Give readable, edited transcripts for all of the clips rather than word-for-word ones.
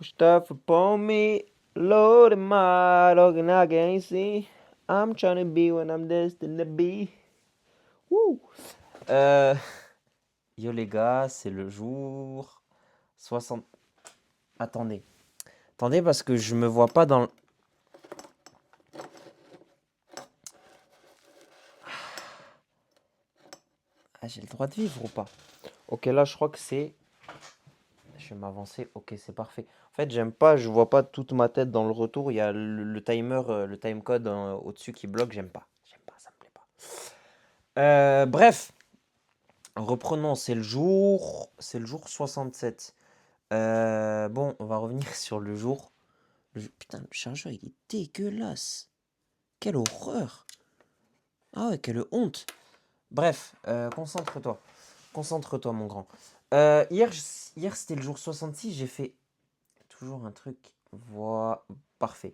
Stuff upon me, Lord of my dog and I can't see. I'm trying to be when I'm destined to be. Woo! Euh, Yo les gars, c'est le jour 60. Attendez. Attendez parce que je me vois pas dans le... Ah, j'ai le droit de vivre ou pas? Ok, là je crois que c'est... Je vais m'avancer. Ok, c'est parfait. En fait, j'aime pas, je vois pas toute ma tête dans le retour. Il y a le timer, le timecode au-dessus qui bloque. J'aime pas. J'aime pas, ça me plaît pas. Bref, reprenons. C'est le jour 67. Bon, on va revenir sur le jour. Putain, le chargeur, il est dégueulasse. Quelle horreur. Ah ouais, quelle honte. Bref, concentre-toi. Concentre-toi, mon grand. Hier, c'était le jour 66. J'ai fait toujours un truc. Voilà, parfait.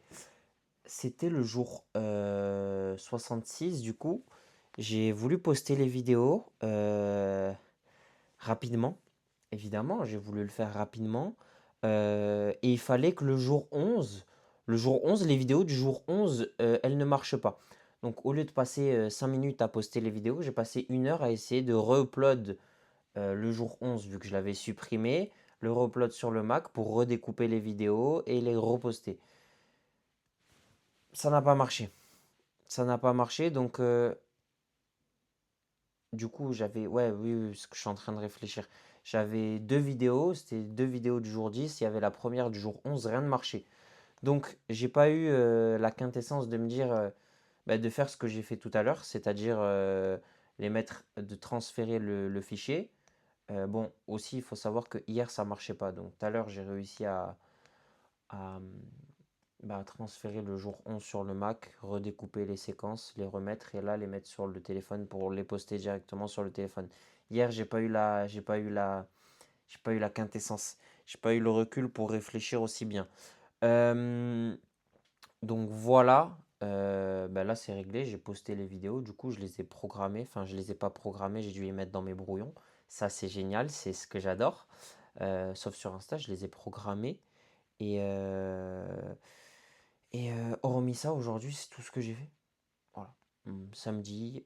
C'était le jour 66. Du coup, j'ai voulu poster les vidéos rapidement. Évidemment, j'ai voulu le faire rapidement. Et il fallait que le jour 11, les vidéos du jour 11, elles ne marchent pas. Donc, au lieu de passer 5 minutes à poster les vidéos, j'ai passé 1 heure à essayer de re-upload le jour 11, vu que je l'avais supprimé, le re-upload sur le Mac pour redécouper les vidéos et les reposter. Ça n'a pas marché. Ça n'a pas marché, donc du coup, j'avais. Ouais, oui, oui, ce que je suis en train de réfléchir. J'avais deux vidéos, c'était deux vidéos du jour 10. Il y avait la première du jour 11, rien ne marchait. Donc, j'ai pas eu la quintessence de me dire, bah, de faire ce que j'ai fait tout à l'heure, c'est-à-dire de transférer le fichier. Bon, aussi, il faut savoir que hier, ça marchait pas. Donc, tout à l'heure, j'ai réussi à, bah, transférer le jour 11 sur le Mac, redécouper les séquences, les remettre et là les mettre sur le téléphone pour les poster directement sur le téléphone. Hier, j'ai pas eu la quintessence. J'ai pas eu le recul pour réfléchir aussi bien. Euh, donc voilà, bah là c'est réglé, j'ai posté les vidéos, du coup je les ai programmées, enfin je les ai pas programmées, j'ai dû les mettre dans mes brouillons. Ça c'est génial, c'est ce que j'adore. Sauf sur Insta, je les ai programmées. Et, hormis ça, aujourd'hui, c'est tout ce que j'ai fait. Voilà. Samedi,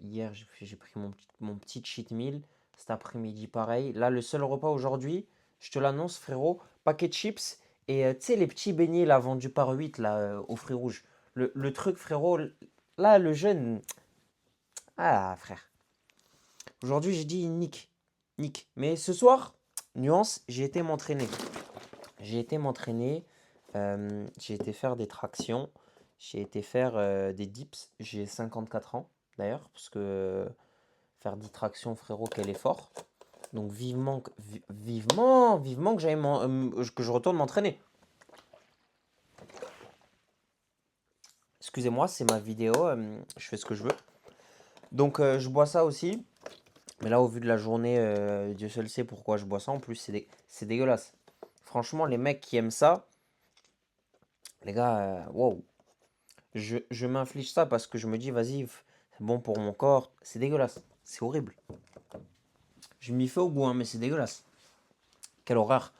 hier, j'ai pris mon petit cheat meal. Cet après-midi, pareil. Là, le seul repas aujourd'hui, je te l'annonce, frérot, paquet de chips et tu sais, les petits beignets là, vendus par 8 là, aux fruits rouges. Le truc, frérot, là, le jeune. Ah, frère. Aujourd'hui, j'ai dit nique. Nique. Mais ce soir, nuance, j'ai été m'entraîner. J'ai été m'entraîner, j'ai été faire des tractions, j'ai été faire des dips. J'ai 54 ans d'ailleurs, parce que faire des tractions, frérot, quel effort. Donc vivement, vivement, vivement que, que je retourne m'entraîner. Excusez-moi, c'est ma vidéo, je fais ce que je veux. Donc je bois ça aussi. Mais là, au vu de la journée, Dieu seul sait pourquoi je bois ça. En plus, c'est dégueulasse. Franchement, les mecs qui aiment ça, les gars, wow. Je m'inflige ça parce que je me dis, vas-y, c'est bon pour mon corps. C'est dégueulasse. C'est horrible. Je m'y fais au goût, hein, mais c'est dégueulasse. Quelle horreur.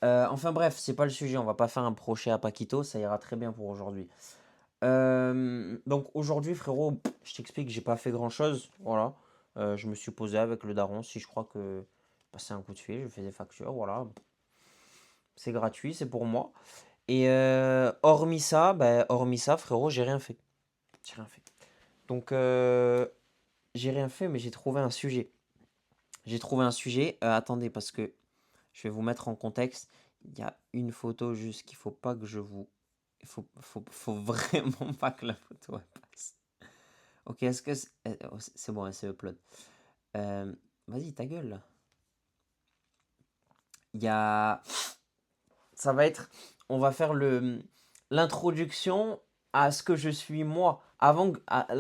Enfin bref, c'est pas le sujet. On va pas faire un procès à Paquito. Ça ira très bien pour aujourd'hui. Donc aujourd'hui, frérot, je t'explique, j'ai pas fait grand-chose. Voilà. Je me suis posé avec le daron. Si je crois que passer un coup de fil, je fais des factures. Voilà. C'est gratuit, c'est pour moi. Et hormis ça, frérot, j'ai rien fait. J'ai rien fait. Donc, j'ai rien fait, mais j'ai trouvé un sujet. J'ai trouvé un sujet. Attendez, parce que je vais vous mettre en contexte. Il y a une photo juste qu'il faut pas que je vous. Il faut vraiment pas que la photo elle passe. Ok, est-ce que c'est bon, c'est upload. Euh, Vas-y, ta gueule là. Il y a. Ça va être. On va faire l'introduction à ce que je suis moi. Là,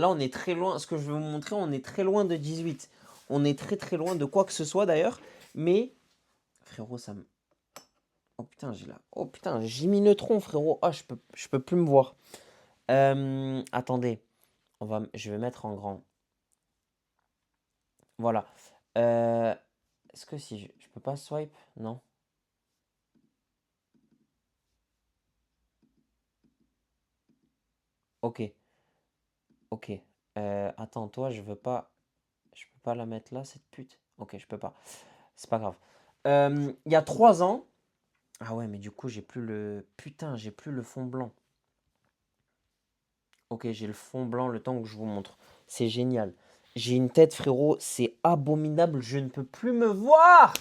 on est très loin. Ce que je vais vous montrer, on est très loin de 18. On est très très loin de quoi que ce soit d'ailleurs. Mais frérot, ça me. Oh putain, j'ai là. Oh putain, j'ai mis neutron, frérot. Ah, je peux plus me voir. Attendez. Je vais mettre en grand. Voilà. Euh, Est-ce que si je peux pas swipe? Non. Ok, ok. Attends, toi, je veux pas. Je peux pas la mettre là, cette pute. Ok, je peux pas. C'est pas grave. Il y a 3 ans. Ah ouais, mais du coup, j'ai plus le. Putain, j'ai plus le fond blanc. Ok, j'ai le fond blanc le temps que je vous montre. C'est génial. J'ai une tête, frérot. C'est abominable. Je ne peux plus me voir.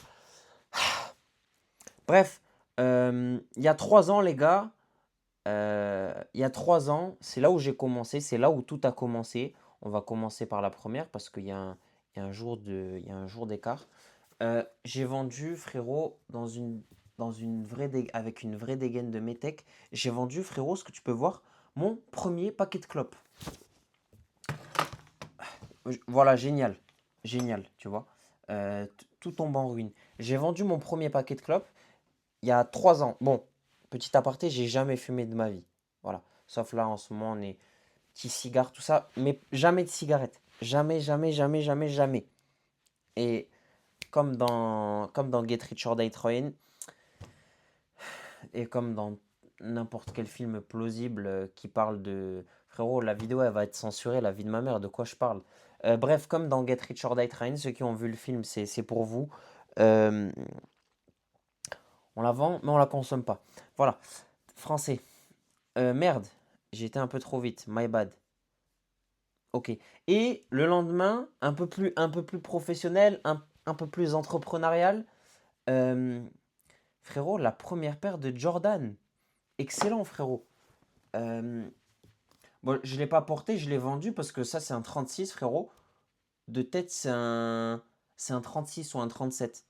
Bref, il y a 3 ans, les gars. Il y a 3 ans, c'est là où j'ai commencé. C'est là où tout a commencé. On va commencer par la première parce qu'il y a un jour il y a un jour d'écart. J'ai vendu, frérot, avec une vraie dégaine de Metec. J'ai vendu, frérot, ce que tu peux voir, mon premier paquet de clopes. Voilà, génial. Génial, tu vois. Tout tombe en ruine. J'ai vendu mon premier paquet de clopes il y a 3 ans. Bon, petit aparté, j'ai jamais fumé de ma vie. Voilà. Sauf là, en ce moment, on est petits cigares, tout ça. Mais jamais de cigarette. Jamais, jamais, jamais, jamais, jamais. Et comme dans Get Rich or Die Trying, et comme dans n'importe quel film plausible qui parle de... Frérot, la vidéo, elle va être censurée, la vie de ma mère, de quoi je parle. Bref, comme dans Get Rich or Die Trying, ceux qui ont vu le film, c'est pour vous. Euh, on la vend, mais on la consomme pas. Voilà. Français. Merde, j'ai été un peu trop vite, my bad. Ok. Et le lendemain, un peu plus professionnel, un peu plus entrepreneurial. euh, Frérot, la première paire de Jordan. Excellent, frérot. Euh, Bon, je ne l'ai pas porté, je l'ai vendu parce que ça, c'est un 36, frérot. De tête, c'est un 36 ou un 37.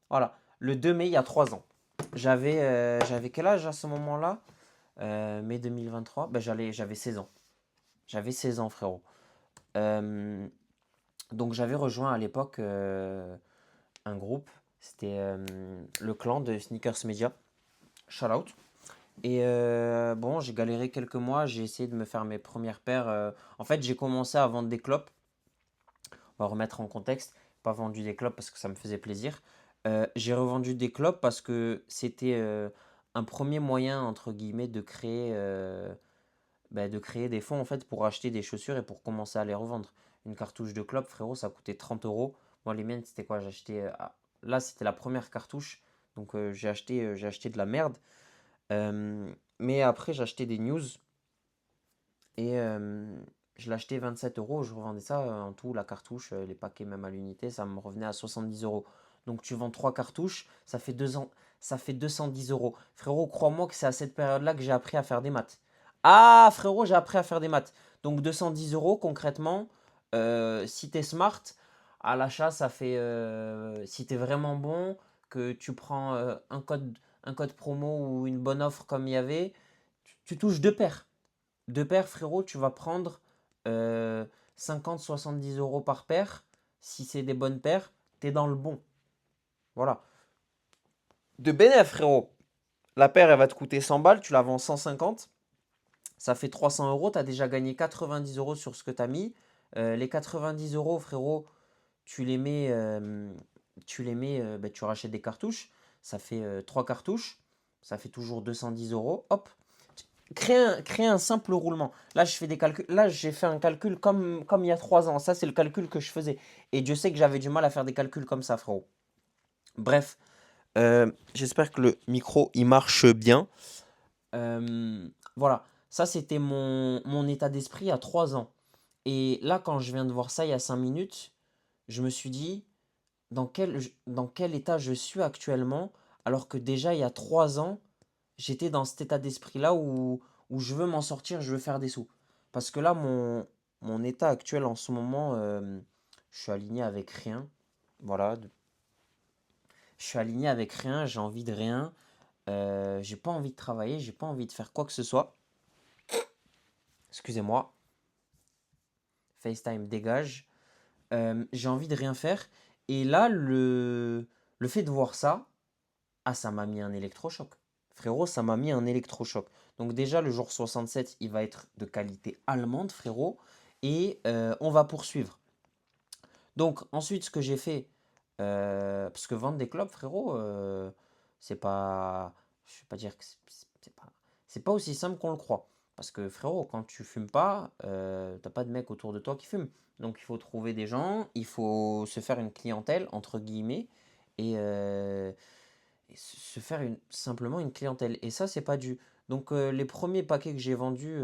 Voilà. Le 2 mai, il y a 3 ans. J'avais quel âge à ce moment-là? Mai 2023. Ben, j'avais 16 ans. J'avais 16 ans, frérot. Euh, donc, j'avais rejoint à l'époque un groupe. C'était le clan de Sneakers Media. Shout out. Et bon, j'ai galéré quelques mois, j'ai essayé de me faire mes premières paires. En fait, j'ai commencé à vendre des clopes. On va remettre en contexte. Pas vendu des clopes parce que ça me faisait plaisir. J'ai revendu des clopes parce que c'était un premier moyen, entre guillemets, de créer des fonds en fait pour acheter des chaussures et pour commencer à les revendre. Une cartouche de clope, frérot, ça coûtait 30 euros. Moi, les miennes, c'était quoi? Là, c'était la première cartouche. Donc, j'ai acheté de la merde. Mais après, j'ai acheté des news et je l'ai acheté 27 euros. Je revendais ça en tout, la cartouche, les paquets même à l'unité, ça me revenait à 70 euros. Donc tu vends 3 cartouches, ça fait 2 ans, ça fait 210 euros. Frérot, crois-moi que c'est à cette période-là que j'ai appris à faire des maths. Ah, frérot, j'ai appris à faire des maths. Donc 210 euros, concrètement, si t'es smart, à l'achat, ça fait, si t'es vraiment bon, que tu prends un code promo ou une bonne offre comme il y avait, tu touches deux paires. Deux paires, frérot, tu vas prendre 50-70 euros par paire. Si c'est des bonnes paires, t'es dans le bon. Voilà. De bénéf, frérot. La paire, elle va te coûter 100 balles, tu la vends 150. Ça fait 300 euros, tu as déjà gagné 90 euros sur ce que tu as mis. Les 90 euros, frérot, tu rachètes des cartouches. Ça fait 3 cartouches. Ça fait toujours 210 euros. Hop, créer un simple roulement. Là, je fais des calculs. Là, j'ai fait un calcul comme il y a 3 ans. Ça, c'est le calcul que je faisais. Et Dieu sait que j'avais du mal à faire des calculs comme ça, frérot. Bref, j'espère que le micro, il marche bien. Voilà, ça, c'était mon état d'esprit à 3 ans. Et là, quand je viens de voir ça il y a 5 minutes, je me suis dit, dans quel état je suis actuellement, alors que déjà, il y a 3 ans, j'étais dans cet état d'esprit-là où je veux m'en sortir, je veux faire des sous. Parce que là, mon état actuel en ce moment, je suis aligné avec rien. Voilà, je suis aligné avec rien, j'ai envie de rien. J'ai pas envie de travailler, j'ai pas envie de faire quoi que ce soit. Excusez-moi, FaceTime dégage. J'ai envie de rien faire. Et là, le fait de voir ça, ah, ça m'a mis un électrochoc. Frérot, ça m'a mis un électrochoc. Donc déjà, le jour 67, il va être de qualité allemande, frérot. Et on va poursuivre. Donc ensuite, ce que j'ai fait, parce que vendre des clopes, frérot, c'est pas... Je vais pas dire que c'est pas aussi simple qu'on le croit. Parce que frérot, quand tu fumes pas, t'as pas de mec autour de toi qui fume. Donc il faut trouver des gens, il faut se faire une clientèle, entre guillemets, et, se faire simplement une clientèle. Et ça, c'est pas dû. Donc les premiers paquets que j'ai vendus,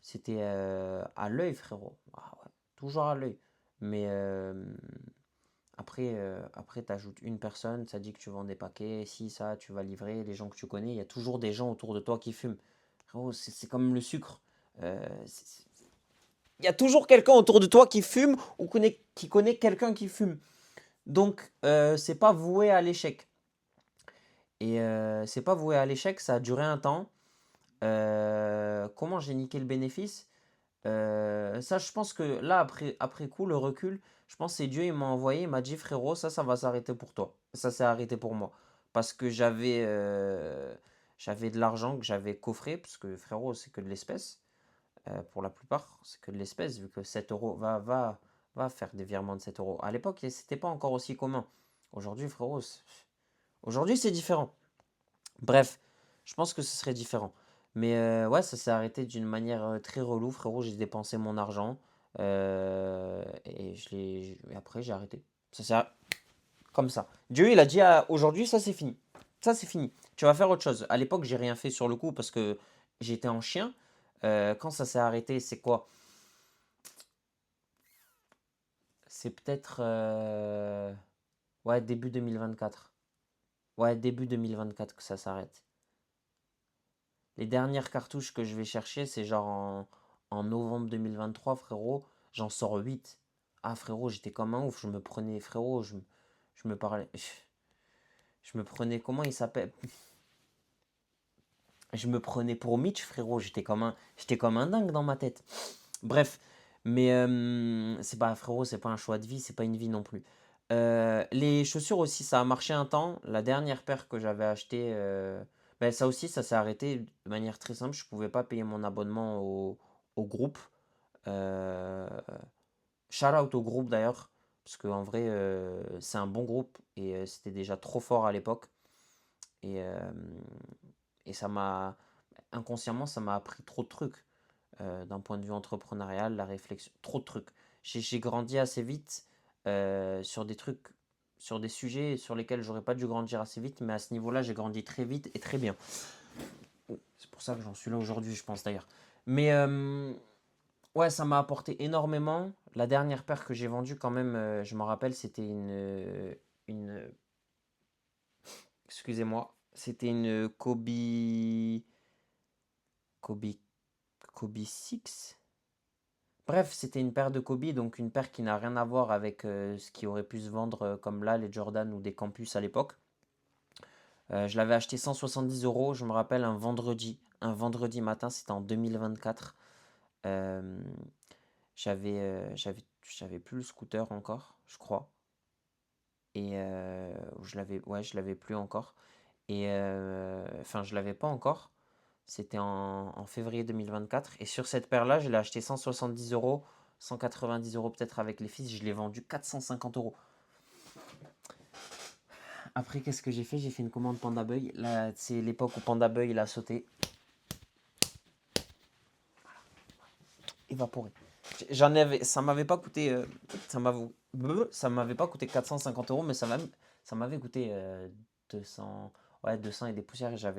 c'était à l'œil, frérot. Ah ouais, toujours à l'œil. Mais après tu ajoutes une personne, ça dit que tu vends des paquets, si ça, tu vas livrer, les gens que tu connais, il y a toujours des gens autour de toi qui fument. Frérot, c'est comme le sucre. Il y a toujours quelqu'un autour de toi qui fume ou qui connaît quelqu'un qui fume. Donc, c'est pas voué à l'échec. Et c'est pas voué à l'échec, ça a duré un temps. Comment j'ai niqué le bénéfice? Ça, je pense que là, après coup, le recul, je pense que c'est Dieu, il m'a envoyé, il m'a dit, frérot, ça va s'arrêter pour toi. Ça s'est arrêté pour moi. Parce que j'avais de l'argent que j'avais coffré, parce que frérot, c'est que de l'espèce. Pour la plupart, c'est que de l'espèce, vu que 7 euros, va faire des virements de 7 euros. À l'époque, c'était pas encore aussi commun. Aujourd'hui, frérot, aujourd'hui, c'est différent. Bref, je pense que ce serait différent. Mais ouais, ça s'est arrêté d'une manière très relou, frérot. J'ai dépensé mon argent et après, j'ai arrêté. Ça s'est comme ça. Dieu, il a dit aujourd'hui, ça c'est fini. Ça c'est fini. Tu vas faire autre chose. À l'époque, j'ai rien fait sur le coup parce que j'étais en chien. Quand ça s'est arrêté, c'est quoi? C'est peut-être ouais, début 2024. Ouais, début 2024 que ça s'arrête. Les dernières cartouches que je vais chercher, c'est genre en novembre 2023, frérot. J'en sors 8. Ah, frérot, j'étais comme un ouf. Je me prenais, frérot, je me parlais. Je me prenais, comment il s'appelle? Je me prenais pour Mitch, frérot. J'étais comme un dingue dans ma tête. Bref, mais c'est pas, frérot, c'est pas un choix de vie, c'est pas une vie non plus. Les chaussures aussi, ça a marché un temps. La dernière paire que j'avais achetée, ben, ça aussi, ça s'est arrêté de manière très simple. Je pouvais pas payer mon abonnement au groupe. Euh, Shout out au groupe d'ailleurs, parce qu'en vrai, c'est un bon groupe et c'était déjà trop fort à l'époque. Et, ça m'a, inconsciemment, ça m'a appris trop de trucs d'un point de vue entrepreneurial, la réflexion, trop de trucs. J'ai grandi assez vite sur des trucs, sur des sujets sur lesquels j'aurais pas dû grandir assez vite, mais à ce niveau-là, j'ai grandi très vite et très bien. C'est pour ça que j'en suis là aujourd'hui, je pense d'ailleurs. Mais ouais, ça m'a apporté énormément. La dernière paire que j'ai vendue, quand même, je m'en rappelle, c'était une, excusez-moi, c'était une Kobe, Kobe 6. Bref, c'était une paire de Kobe, donc une paire qui n'a rien à voir avec ce qui aurait pu se vendre comme là, les Jordan ou des Campus à l'époque. Je l'avais acheté 170 euros, je me rappelle, un vendredi matin, c'était en 2024. Euh, j'avais plus le scooter encore, je crois. Et je l'avais plus encore. Et enfin, je l'avais pas encore. C'était en février 2024. Et sur cette paire-là, je l'ai acheté 170 euros, 190 euros peut-être avec les fils. Je l'ai vendu 450 euros. Après, qu'est-ce que j'ai fait? J'ai fait une commande Panda Boy. Là, c'est l'époque où Panda Boy il a sauté. Évaporé. Ça m'avait pas coûté. Ça m'avait pas coûté 450 euros, mais ça m'avait coûté 200. Ouais, 200 et des poussières. Ah,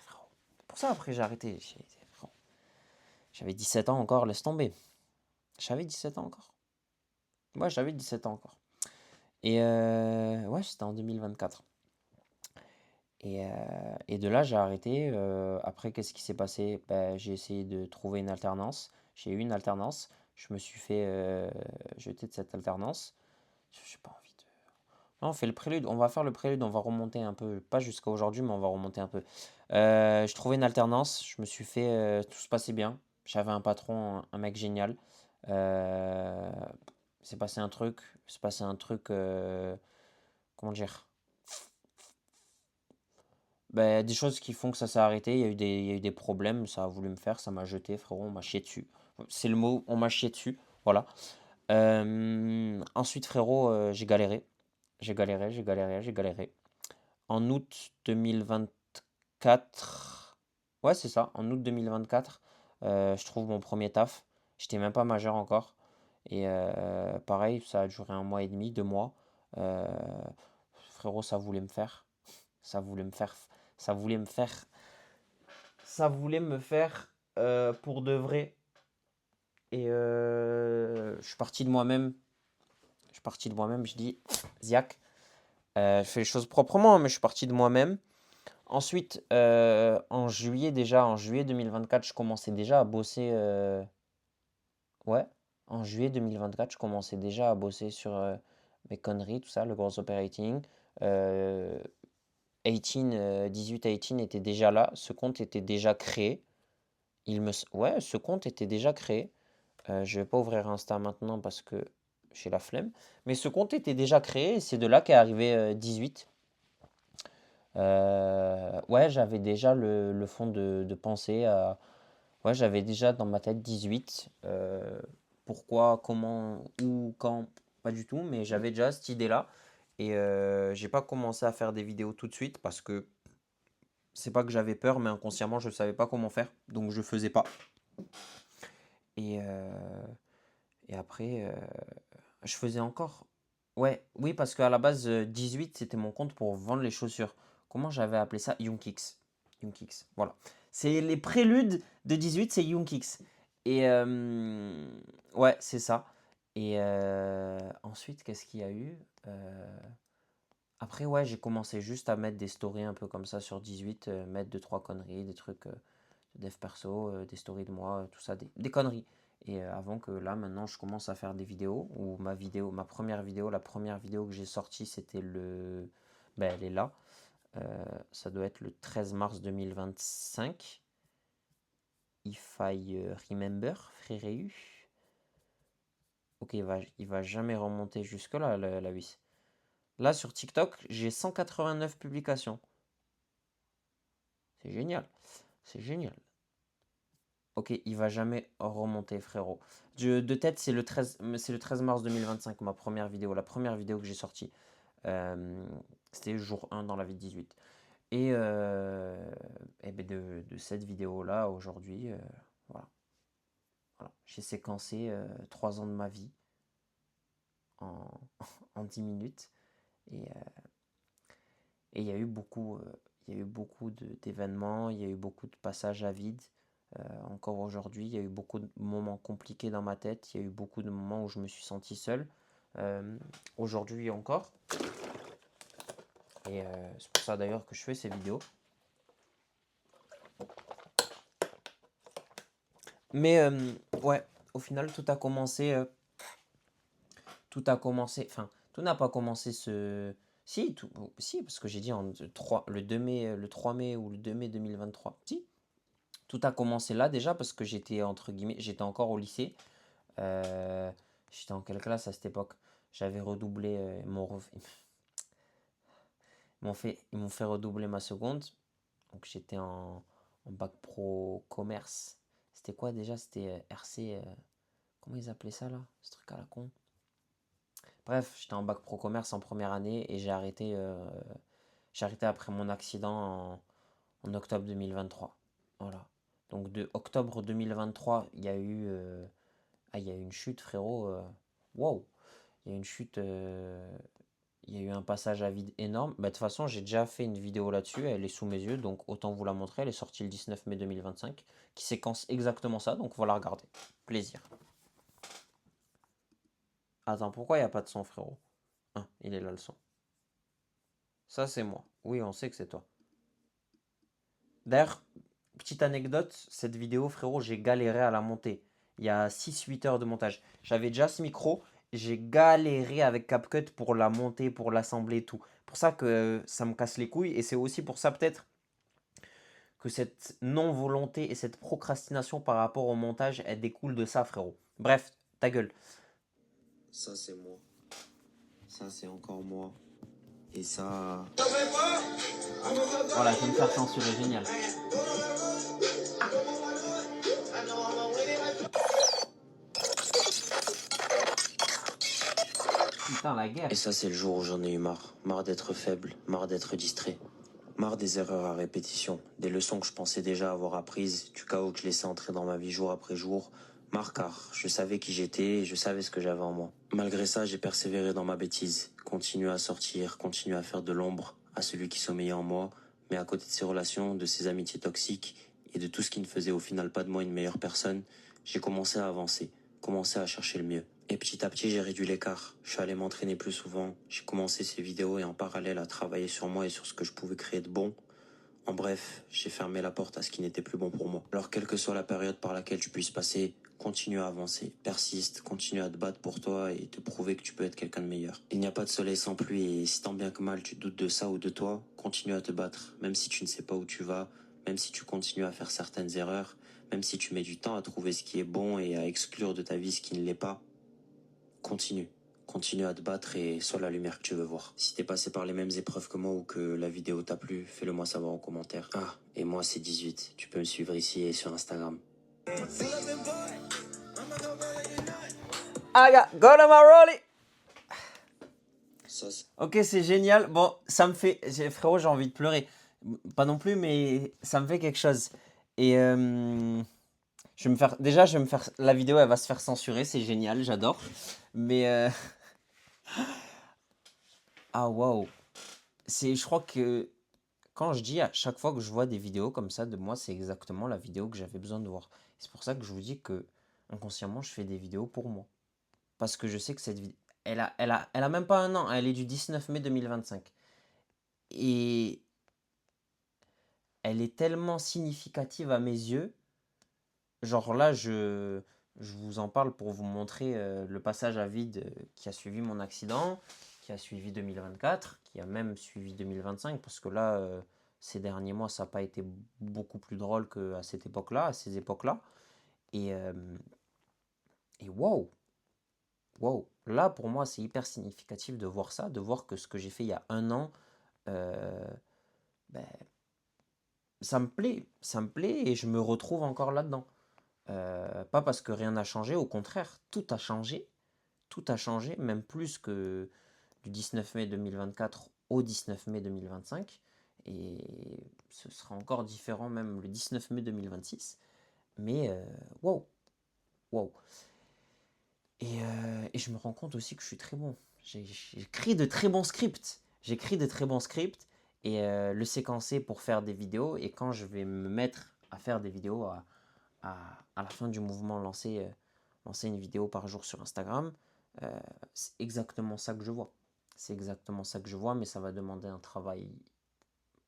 frérot. Pour ça, après, j'ai arrêté. J'avais 17 ans encore, laisse tomber. J'avais 17 ans encore. Ouais, j'avais 17 ans encore. Et ouais, c'était en 2024. Et de là, j'ai arrêté. Après, qu'est-ce qui s'est passé? Ben, j'ai essayé de trouver une alternance. J'ai eu une alternance. Je me suis fait jeter de cette alternance. J'ai pas envie de. Non, on fait le prélude. On va faire le prélude. On va remonter un peu. Pas jusqu'à aujourd'hui, mais on va remonter un peu. Je trouvais une alternance. Je me suis fait. Tout se passait bien. J'avais un patron, un mec génial. Euh, c'est passé un truc. C'est passé un truc. Comment dire? Ben, des choses qui font que ça s'est arrêté. Il y a eu des problèmes. Ça a voulu me faire. Ça m'a jeté, frérot. On m'a chié dessus. C'est le mot. On m'a chié dessus. Voilà. Ensuite, frérot, j'ai galéré. J'ai galéré, j'ai galéré, j'ai galéré. En août 2024. Ouais, c'est ça, en août 2024, je trouve mon premier taf. J'étais même pas majeur encore. Et pareil, ça a duré 1 mois et demi, 2 mois. Euh, Frérot, ça voulait me faire. Ça voulait me faire. Ça voulait me faire. Ça voulait me faire pour de vrai. Et je suis parti de moi-même. Je suis parti de moi-même. Je dis, Ziak, je fais les choses proprement, hein, mais je suis parti de moi-même. Ensuite, en juillet déjà, en juillet 2024, je commençais déjà à bosser. Ouais, en juillet 2024, je commençais déjà à bosser sur mes conneries, tout ça, le gros operating. Euh, 18, 18 était déjà là. Ce compte était déjà créé. Ouais, ce compte était déjà créé. Je vais pas ouvrir Insta maintenant parce que j'ai la flemme. Mais ce compte était déjà créé et c'est de là qu'est arrivé 18. Ouais, j'avais déjà le fond de pensée. Ouais, j'avais déjà dans ma tête 18. Pourquoi, comment, où, quand, pas du tout. Mais j'avais déjà cette idée-là. Et j'ai pas commencé à faire des vidéos tout de suite parce que c'est pas que j'avais peur, mais inconsciemment, je savais pas comment faire. Donc je faisais pas. Et, et après, je faisais encore. Ouais, oui, parce qu'à la base, 18, c'était mon compte pour vendre les chaussures. Comment j'avais appelé ça? Youngkicks. Youngkicks, voilà. C'est les préludes de 18, c'est Youngkicks. Et ouais, c'est ça. Et ensuite, qu'est-ce qu'il y a eu? Après, ouais, j'ai commencé juste à mettre des stories un peu comme ça sur 18, mettre deux, trois conneries, des trucs de dev perso, des stories de moi, tout ça, des conneries. Et avant que là, maintenant, je commence à faire des vidéos, ou ma vidéo, ma première vidéo, la première vidéo que j'ai sortie, c'était le... Ben, elle est là. Ça doit être le 13 mars 2025. If I remember, fréré. Ok, il va jamais remonter jusque-là, la vis. Là, sur TikTok, j'ai 189 publications. C'est génial. C'est génial. Ok, il va jamais remonter, frérot. De tête, c'est le 13 mars 2025, ma première vidéo, la première vidéo que j'ai sortie. Euh, C'était jour 1 dans la vie de 18. Et ben de cette vidéo-là, aujourd'hui, voilà, voilà. J'ai séquencé 3 ans de ma vie en, en 10 minutes. Et il y a eu beaucoup, d'événements, il y a eu beaucoup de passages à vide. Encore aujourd'hui, il y a eu beaucoup de moments compliqués dans ma tête, il y a eu beaucoup de moments où je me suis senti seul. Euh, Aujourd'hui encore. Et c'est pour ça d'ailleurs que je fais ces vidéos. Mais ouais, au final, tout a commencé. Tout a commencé. Enfin, tout n'a pas commencé ce. Si, si, parce que j'ai dit le 2 mai, le 3 mai ou le 2 mai 2023. Si, tout a commencé là déjà parce que j'étais entre guillemets, j'étais encore au lycée. Euh, J'étais en quelle classe à cette époque? J'avais redoublé ils m'ont fait redoubler ma seconde. Donc j'étais en bac pro commerce. C'était quoi déjà? C'était RC. Comment ils appelaient ça là? Ce truc à la con. Bref, j'étais en bac pro commerce en première année et j'ai arrêté après mon accident en octobre 2023. Voilà. Donc de octobre 2023, il y a eu une chute, frérot. Wow. Il y a une chute. Il y a eu un passage à vide énorme. Bah, de toute façon, j'ai déjà fait une vidéo là-dessus. Elle est sous mes yeux, donc autant vous la montrer. Elle est sortie le 19 mai 2025, qui séquence exactement ça. Donc voilà, regarder. Plaisir. Attends, pourquoi il n'y a pas de son, frérot? Ah, il est là le son. Ça, c'est moi. Oui, on sait que c'est toi. D'ailleurs, petite anecdote, cette vidéo, frérot, j'ai galéré à la monter. Il y a 6-8 heures de montage. J'avais déjà ce micro, j'ai galéré avec CapCut pour la monter, pour l'assembler et tout. Pour ça que ça me casse les couilles et c'est aussi pour ça peut-être que cette non-volonté et cette procrastination par rapport au montage, elle découle de ça, frérot. Bref, ta gueule. Ça, c'est moi. Ça, c'est encore moi. Et ça... Voilà, je vais me faire censurer, génial. Putain, la guerre. Et ça, c'est le jour où j'en ai eu marre. Marre d'être faible, marre d'être distrait. Marre des erreurs à répétition, des leçons que je pensais déjà avoir apprises, du chaos que je laissais entrer dans ma vie jour après jour. Marre car je savais qui j'étais et je savais ce que j'avais en moi. Malgré ça, j'ai persévéré dans ma bêtise, continué à sortir, continué à faire de l'ombre à celui qui sommeillait en moi, mais à côté de ces relations, de ces amitiés toxiques et de tout ce qui ne faisait au final pas de moi une meilleure personne, j'ai commencé à avancer, commencé à chercher le mieux. Et petit à petit, j'ai réduit l'écart. Je suis allé m'entraîner plus souvent. J'ai commencé ces vidéos et en parallèle à travailler sur moi et sur ce que je pouvais créer de bon. En bref, j'ai fermé la porte à ce qui n'était plus bon pour moi. Alors quelle que soit la période par laquelle tu puisses passer, continue à avancer, persiste, continue à te battre pour toi et te prouver que tu peux être quelqu'un de meilleur. Il n'y a pas de soleil sans pluie et si tant bien que mal tu doutes de ça ou de toi, continue à te battre, même si tu ne sais pas où tu vas, même si tu continues à faire certaines erreurs, même si tu mets du temps à trouver ce qui est bon et à exclure de ta vie ce qui ne l'est pas. Continue. Continue à te battre et sois la lumière que tu veux voir. Si t'es passé par les mêmes épreuves que moi ou que la vidéo t'a plu, fais-le moi savoir en commentaire. Ah, et moi c'est 18. Tu peux me suivre ici et sur Instagram. I got my rollie. Ok, c'est génial. Bon, ça me fait... Frérot, j'ai envie de pleurer. Pas non plus, mais ça me fait quelque chose. Et je vais me faire... Déjà, je vais me faire... La vidéo, elle va se faire censurer. C'est génial, j'adore. Mais... Ah, waouh. Je crois que quand je dis à chaque fois que je vois des vidéos comme ça de moi, c'est exactement la vidéo que j'avais besoin de voir. C'est pour ça que je vous dis que inconsciemment, je fais des vidéos pour moi. Parce que je sais que cette vidéo, elle a même pas un an. Elle est du 19 mai 2025. Et elle est tellement significative à mes yeux. Genre là, je vous en parle pour vous montrer le passage à vide qui a suivi mon accident, qui a suivi 2024, qui a même suivi 2025, parce que là, ces derniers mois, ça n'a pas été beaucoup plus drôle qu'à cette époque-là, à ces époques-là. Et, euh, et waouh, waouh. Là, pour moi, c'est hyper significatif de voir ça, de voir que ce que j'ai fait il y a un an, euh, ben, ça me plaît et je me retrouve encore là-dedans. Pas parce que rien n'a changé, au contraire, tout a changé, même plus que du 19 mai 2024 au 19 mai 2025, et ce sera encore différent même le 19 mai 2026, mais wow, wow. Et je me rends compte aussi que je suis très bon. J'écris de très bons scripts, et le séquencer pour faire des vidéos, et quand je vais me mettre à faire des vidéos à la fin du mouvement lancer une vidéo par jour sur Instagram, c'est exactement ça que je vois. C'est exactement ça que je vois, mais ça va demander un travail,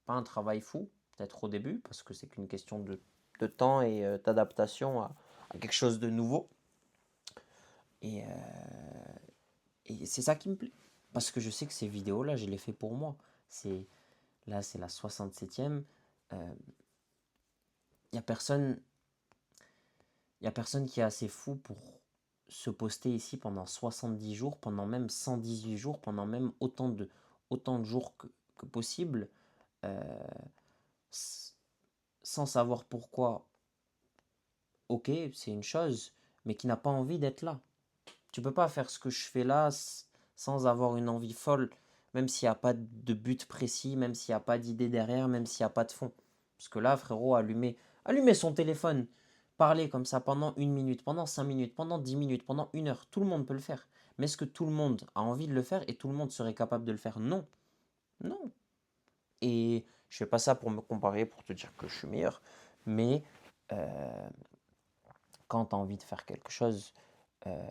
pas un travail fou, peut-être au début, parce que c'est qu'une question de temps et d'adaptation à quelque chose de nouveau. Et, et c'est ça qui me plaît. Parce que je sais que ces vidéos-là, je les fais pour moi. Là, c'est la 67e. Il n'y a personne Il n'y a personne qui est assez fou pour se poster ici pendant 70 jours, pendant même 118 jours, pendant même autant de jours que possible, euh, sans savoir pourquoi. Ok, c'est une chose, mais qui n'a pas envie d'être là. Tu peux pas faire ce que je fais là sans avoir une envie folle, même s'il n'y a pas de but précis, même s'il n'y a pas d'idée derrière, même s'il n'y a pas de fond. Parce que là, frérot, allumer son téléphone, parler comme ça pendant 1 minute, pendant 5 minutes, pendant 10 minutes, pendant 1 heure, tout le monde peut le faire. Mais est-ce que tout le monde a envie de le faire et tout le monde serait capable de le faire? Non. Non. Et je fais pas ça pour me comparer, pour te dire que je suis meilleur. Mais quand tu as envie de faire quelque chose, euh,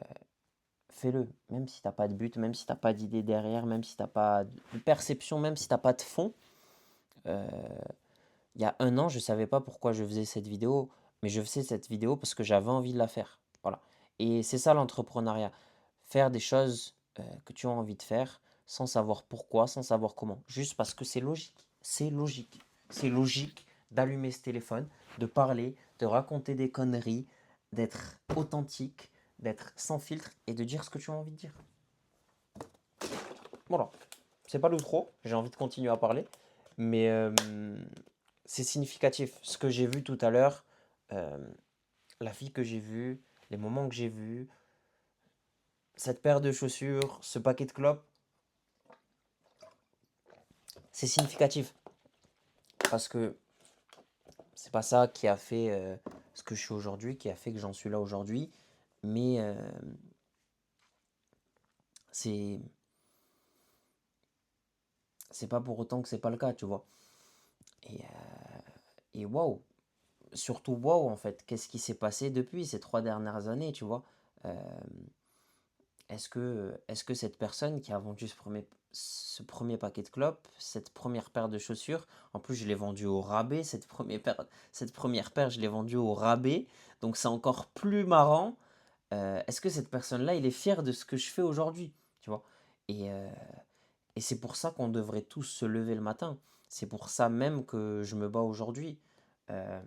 fais-le. Même si t'as pas de but, même si t'as pas d'idée derrière, même si t'as pas de perception, même si t'as pas de fond. Euh, il y a un an, je savais pas pourquoi je faisais cette vidéo, mais je faisais cette vidéo parce que j'avais envie de la faire. Voilà. Et c'est ça l'entrepreneuriat. Faire des choses que tu as envie de faire sans savoir pourquoi, sans savoir comment. Juste parce que c'est logique. C'est logique. C'est logique d'allumer ce téléphone, de parler, de raconter des conneries, d'être authentique, d'être sans filtre et de dire ce que tu as envie de dire. Voilà. C'est pas l'outro, j'ai envie de continuer à parler, mais c'est significatif. Ce que j'ai vu tout à l'heure, euh, la fille que j'ai vue, les moments que j'ai vus, cette paire de chaussures, ce paquet de clopes, c'est significatif. Parce que c'est pas ça qui a fait ce que je suis aujourd'hui, qui a fait que j'en suis là aujourd'hui. Mais c'est c'est pas pour autant que c'est pas le cas, tu vois. Et, et waouh, surtout waouh en fait, qu'est-ce qui s'est passé depuis ces 3 dernières années, tu vois. Euh, est-ce que cette personne qui a vendu ce premier paquet de clopes, cette première paire de chaussures, en plus je l'ai vendu au rabais, cette première paire je l'ai vendue au rabais, donc c'est encore plus marrant. Est-ce que cette personne-là, il est fier de ce que je fais aujourd'hui, tu vois? Et, euh, et c'est pour ça qu'on devrait tous se lever le matin. C'est pour ça même que je me bats aujourd'hui. Euh,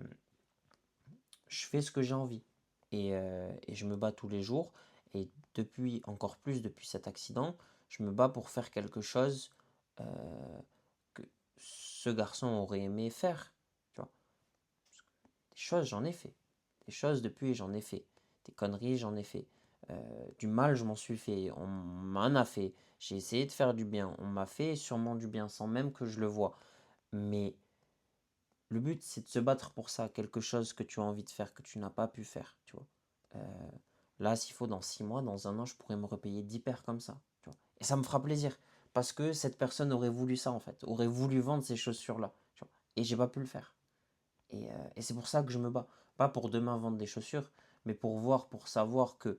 je fais ce que j'ai envie. Et je me bats tous les jours. Et depuis, encore plus depuis cet accident, je me bats pour faire quelque chose euh, que ce garçon aurait aimé faire. Tu vois. Des choses, j'en ai fait. Des choses depuis, j'en ai fait. Des conneries, j'en ai fait. Du mal, je m'en suis fait. On m'en a fait. J'ai essayé de faire du bien. On m'a fait sûrement du bien sans même que je le vois. Mais le but, c'est de se battre pour ça, quelque chose que tu as envie de faire, que tu n'as pas pu faire, tu vois. Euh, Là, s'il faut, dans 6 mois, dans un an, je pourrais me repayer 10 paires comme ça, tu vois. Et ça me fera plaisir, parce que cette personne aurait voulu ça, en fait, aurait voulu vendre ces chaussures-là, tu vois. Et j'ai pas pu le faire. Et c'est pour ça que je me bats. Pas pour demain vendre des chaussures, mais pour savoir que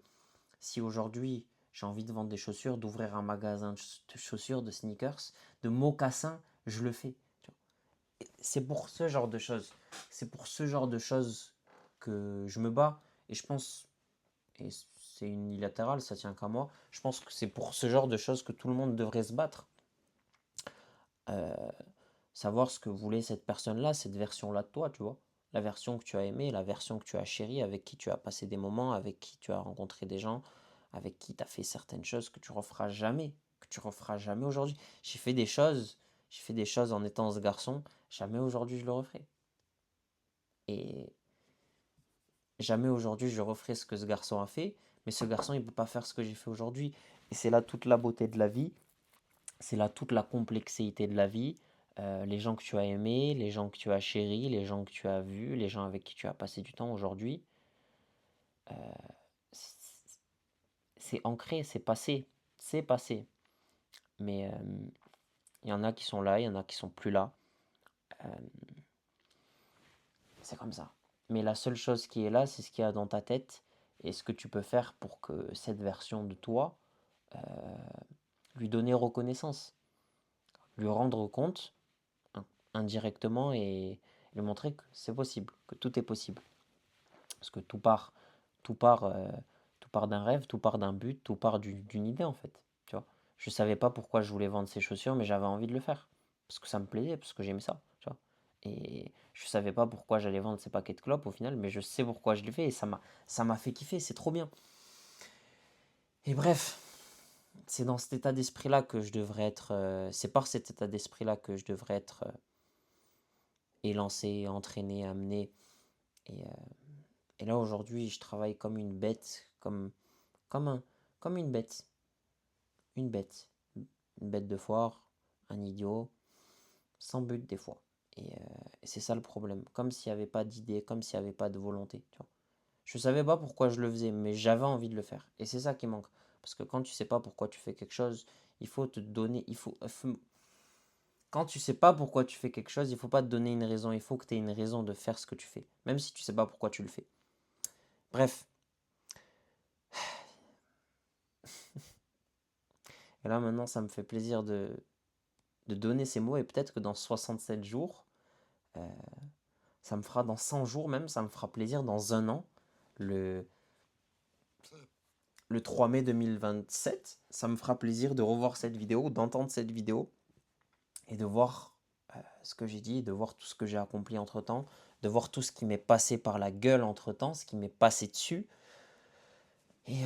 si aujourd'hui j'ai envie de vendre des chaussures, d'ouvrir un magasin de chaussures, de sneakers, de mocassins, je le fais. Tu vois. C'est pour ce genre de choses. C'est pour ce genre de choses que je me bats. Et je pense, et c'est unilatéral, ça tient qu'à moi, je pense que c'est pour ce genre de choses que tout le monde devrait se battre. Euh, Savoir ce que voulait cette personne-là, cette version-là de toi, tu vois. La version que tu as aimée, la version que tu as chérie, avec qui tu as passé des moments, avec qui tu as rencontré des gens, avec qui tu as fait certaines choses que tu referas jamais, que tu referas jamais aujourd'hui. J'ai fait des choses en étant ce garçon, jamais aujourd'hui je le referai. Et jamais aujourd'hui je referai ce que ce garçon a fait, mais ce garçon il ne peut pas faire ce que j'ai fait aujourd'hui. Et c'est là toute la beauté de la vie, c'est là toute la complexité de la vie. Les gens que tu as aimés, les gens que tu as chéris, les gens que tu as vus, les gens avec qui tu as passé du temps aujourd'hui, c'est ancré, c'est passé, c'est passé. Mais il y en a qui sont là, il y en a qui sont plus là. Euh, c'est comme ça. Mais la seule chose qui est là, c'est ce qu'il y a dans ta tête et ce que tu peux faire pour que cette version de toi lui donner reconnaissance, lui rendre compte indirectement et lui montrer que c'est possible, que tout est possible. Parce que tout part, tout part d'un rêve, tout part d'un but, tout part d'une idée en fait. Tu vois. Je savais pas pourquoi je voulais vendre ces chaussures, mais j'avais envie de le faire. Parce que ça me plaisait, parce que j'aimais ça. Tu vois. Et je savais pas pourquoi j'allais vendre ces paquets de clopes au final, mais je sais pourquoi je l'ai fait et ça m'a fait kiffer, c'est trop bien. Et bref, c'est dans cet état d'esprit-là que je devrais être. C'est par cet état d'esprit-là que je devrais être élancé, entraîné, amené. Et, euh, et là aujourd'hui, je travaille comme une bête, comme, un, comme une bête, une bête de foire, un idiot, sans but des fois. Et c'est ça le problème. Comme s'il n'y avait pas d'idée, comme s'il n'y avait pas de volonté. Tu vois. Je ne savais pas pourquoi je le faisais, mais j'avais envie de le faire. Et c'est ça qui manque. Parce que quand tu sais pas pourquoi tu fais quelque chose, il faut te donner. Quand tu sais pas pourquoi tu fais quelque chose, il faut pas te donner une raison. Il faut que tu aies une raison de faire ce que tu fais. Même si tu sais pas pourquoi tu le fais. Bref. Et là maintenant, ça me fait plaisir de donner ces mots. Et peut-être que dans 67 jours, euh, ça me fera dans 100 jours même, ça me fera plaisir dans un an, le, le 3 mai 2027, ça me fera plaisir de revoir cette vidéo, d'entendre cette vidéo et de voir ce que j'ai dit, de voir tout ce que j'ai accompli entre-temps, de voir tout ce qui m'est passé par la gueule entre-temps, ce qui m'est passé dessus. Et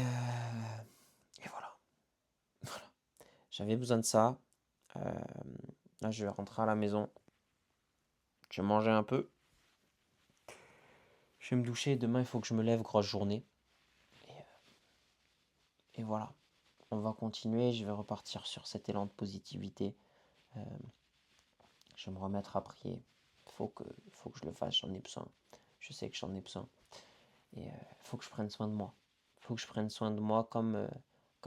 voilà, voilà. J'avais besoin de ça. Euh, Là, je vais rentrer à la maison. Je vais manger un peu. Je vais me doucher. Demain, il faut que je me lève, grosse journée. Et voilà. On va continuer. Je vais repartir sur cet élan de positivité. Je vais me remettre à prier, faut que je le fasse, j'en ai besoin. Je sais que j'en ai besoin. Et faut que je prenne soin de moi. Faut que je prenne soin de moi comme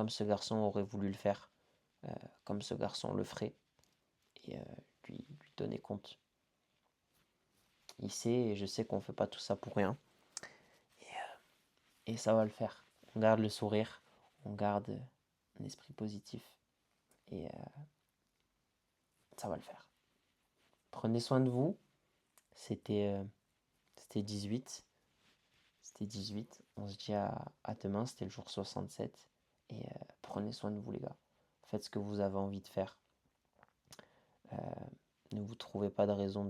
ce garçon aurait voulu le faire. Comme ce garçon le ferait. Et lui donner compte. Il sait et je sais qu'on fait pas tout ça pour rien. Et ça va le faire. On garde le sourire. On garde un esprit positif. Et ça va le faire. Prenez soin de vous. C'était 18. C'était 18. On se dit à demain. C'était le jour 67. Et prenez soin de vous, les gars. Faites ce que vous avez envie de faire. Ne vous trouvez pas de raison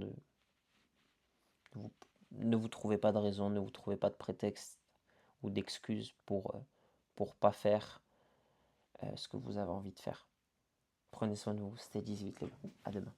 ne vous trouvez pas de raison, ne vous trouvez pas de prétexte ou d'excuse pour pas faire ce que vous avez envie de faire. Prenez soin de vous. C'était 18, les gars. À demain.